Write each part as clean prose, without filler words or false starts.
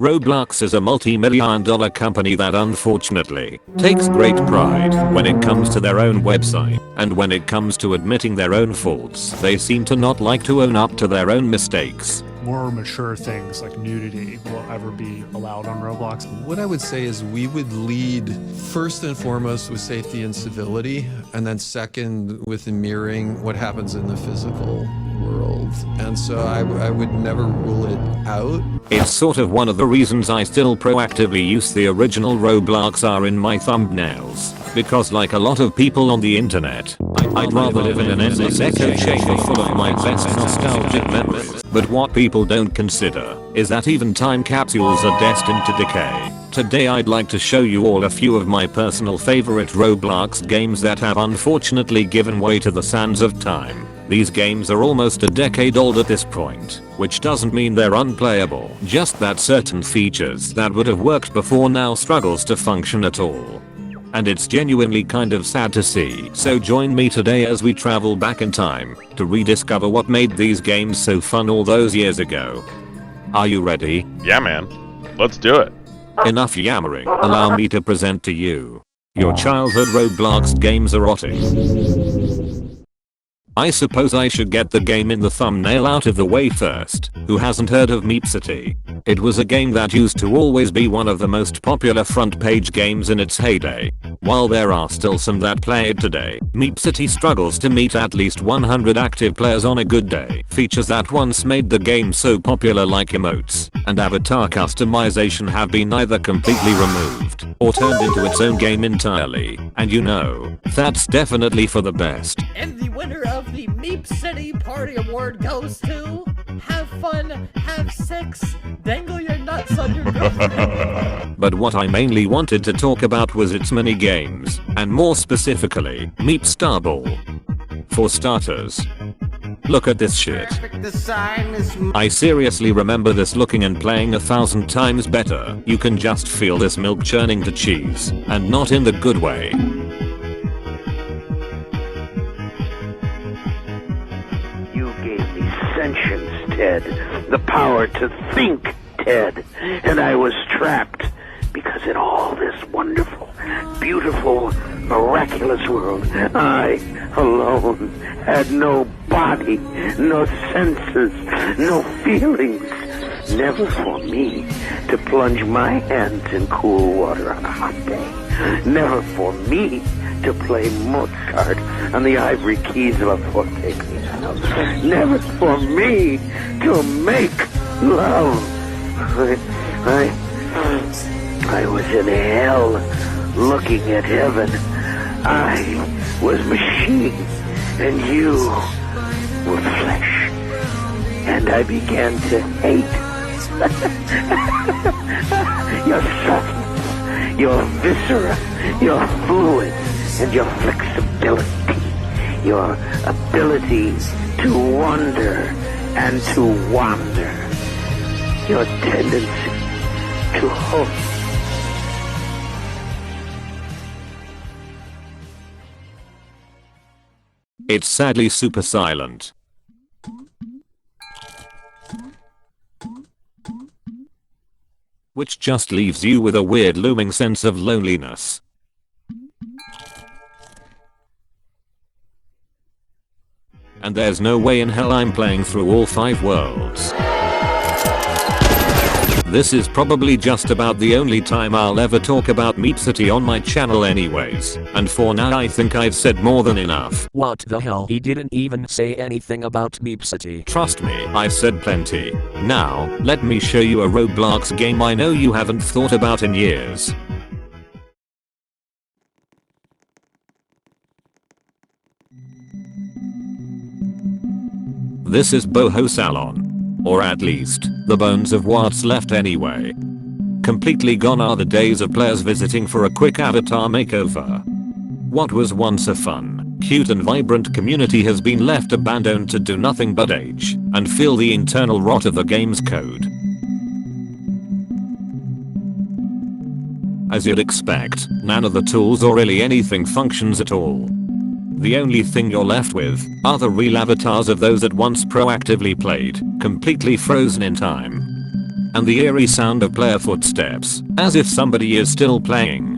Roblox is a multi-million-dollar company that unfortunately takes great pride when it comes to their own website, and when it comes to admitting their own faults, they seem to not like to own up to their own mistakes. More mature things like nudity will ever be allowed on Roblox. What I would say is we would lead first and foremost with safety and civility, and then second with mirroring what happens in the physical world. And so I would never rule it out. It's sort of one of the reasons I still proactively use the original Roblox are in my thumbnails. Because like a lot of people on the internet, I'd rather live in an endless echo chamber full of my best nostalgic memories. But what people don't consider is that even time capsules are destined to decay. Today I'd like to show you all a few of my personal favorite Roblox games that have unfortunately given way to the sands of time. These games are almost a decade old at this point, which doesn't mean they're unplayable, just that certain features that would have worked before now struggles to function at all. And it's genuinely kind of sad to see. So join me today as we travel back in time to rediscover what made these games so fun all those years ago. Are you ready? Yeah, man. Let's do it. Enough yammering. Allow me to present to you your childhood Roblox games erotic. I suppose I should get the game in the thumbnail out of the way first. Who hasn't heard of Meep City? It was a game that used to always be one of the most popular front page games in its heyday. While there are still some that play it today, Meep City struggles to meet at least 100 active players on a good day. Features that once made the game so popular like emotes and avatar customization have been either completely removed or turned into its own game entirely. And you know, that's definitely for the best. And the winner of the Meep City Party Award goes to Have Fun, Have Sex, Dangle Your Nuts on Your Girlfriend. But what I mainly wanted to talk about was its mini games, and more specifically, Meep Starball. For starters, look at this shit. I seriously remember this looking and playing 1,000 times better. You can just feel this milk churning to cheese, and not in the good way. Sentience, Ted. The power to think, Ted. And I was trapped because in all this wonderful, beautiful, miraculous world, I alone had no body, no senses, no feelings. Never for me to plunge my hands in cool water on a hot day. Never for me to play Mozart on the ivory keys of a forte piano. Never for me to make love. I was in hell looking at heaven. I was machine and you were flesh. And I began to hate your substance, your viscera, your fluids, and your flexibility, your ability to wonder and to wander, your tendency to hope. It's sadly super silent. Which just leaves you with a weird looming sense of loneliness. And there's no way in hell I'm playing through all 5 worlds. This is probably just about the only time I'll ever talk about Meep City on my channel anyways, and for now I think I've said more than enough. What the hell? He didn't even say anything about Meep City. Trust me, I've said plenty. Now, let me show you a Roblox game I know you haven't thought about in years. This is Boho Salon. Or at least, the bones of what's left anyway. Completely gone are the days of players visiting for a quick avatar makeover. What was once a fun, cute and vibrant community has been left abandoned to do nothing but age and feel the internal rot of the game's code. As you'd expect, none of the tools or really anything functions at all. The only thing you're left with are the real avatars of those that once proactively played, completely frozen in time. And the eerie sound of player footsteps, as if somebody is still playing.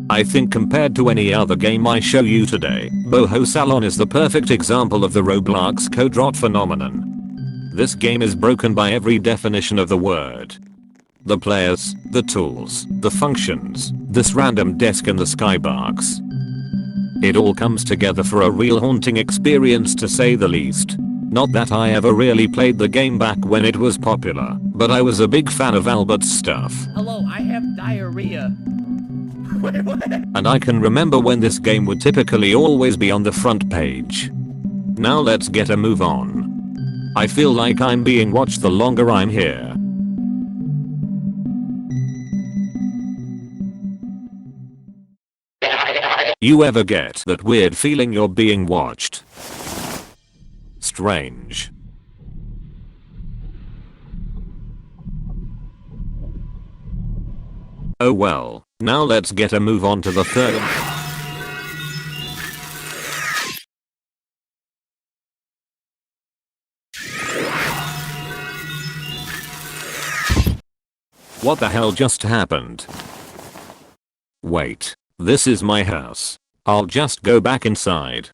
I think compared to any other game I show you today, Boho Salon is the perfect example of the Roblox code rot phenomenon. This game is broken by every definition of the word. The players, the tools, the functions, this random desk in the skybox. It all comes together for a real haunting experience to say the least. Not that I ever really played the game back when it was popular, but I was a big fan of Albert's stuff. Hello, I have diarrhea. Wait, what? And I can remember when this game would typically always be on the front page. Now let's get a move on. I feel like I'm being watched the longer I'm here. You ever get that weird feeling you're being watched? Strange. Oh well, now let's get a move on to the third. What the hell just happened? Wait, this is my house. I'll just go back inside.